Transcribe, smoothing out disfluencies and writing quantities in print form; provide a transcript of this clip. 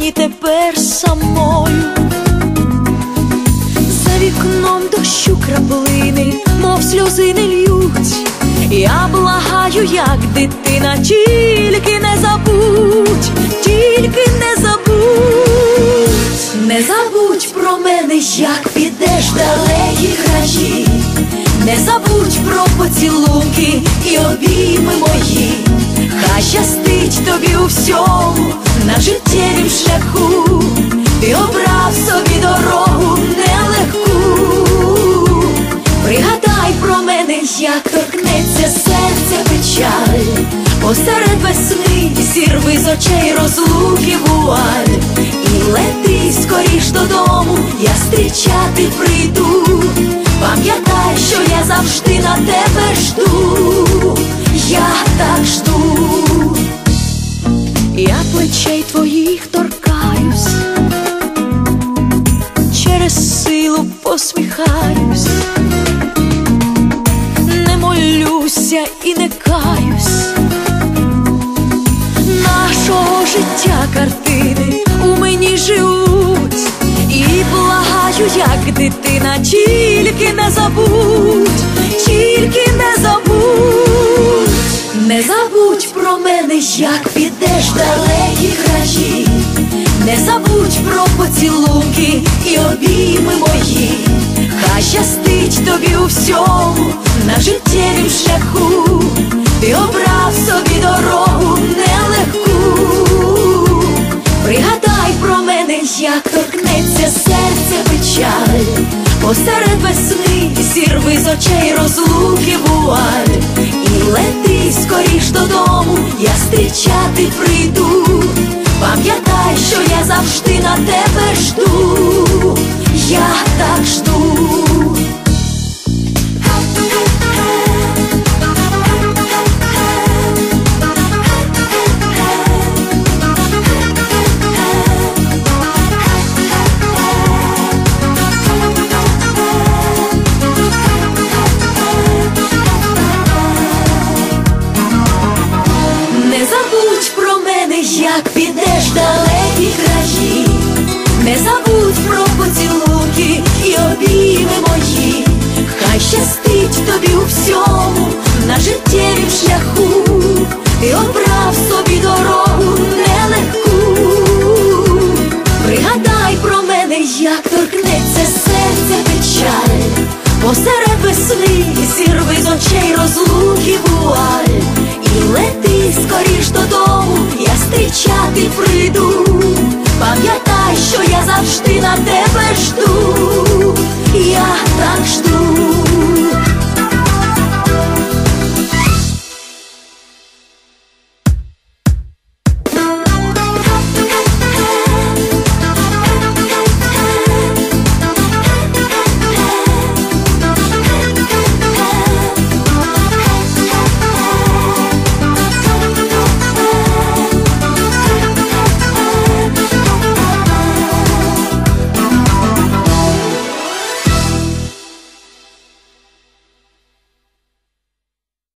мені тепер самою. За вікном дощу краплини, мов сльози не льють. Я благаю, як дитина, тільки не забудь, тільки не забудь. Не забудь про мене, як підеш в далекі краї. Не забудь про поцілунки і обійми мої. Хай щастить тобі у всьому на життєвім шляху. Ти обрав собі дорогу нелегку. Пригадай про мене, як торкнеться серця печаль. Посеред весни зірви з очей розлуки вуаль. І лети скоріш додому, я зустрічати прийду. Пам'ятай, що я завжди на тебе жду. Я так жду. Я плечей твоїх торкаюсь, через силу посміхаюсь. Не молюся і не каюсь. Нашого життя картини у мені живуть. І благаю, як дитина, тільки не забудь, тільки не забудь. Не забудь про мене, як підеш в далекі краї. Не забудь про поцілунки і обійми мої. Хай щастить тобі у всьому на життєвім шляху. Ти обрав собі дорогу нелегку. Пригадай про мене, як торкнеться серця печаль. Посеред весни зірви з очей розлуки вуаль. І лети скоріш додому, я зустрічати прийду. Пам'ятай, що я завжди на тебе жду. Я так жду. Як підеш в далекі краї. Не забудь про поцілунки і обійми мої. Хай щастить тобі у всьому на життєвім шляху. Ти обрав собі дорогу нелегку. Пригадай про мене, як торкнеться серця печаль. Посеред весни зірви з очей розлуки вуаль. І лети скоріш додому, я зустрічати прийду. Пам'ятай, що я завжди на тебе жду. Я так жду.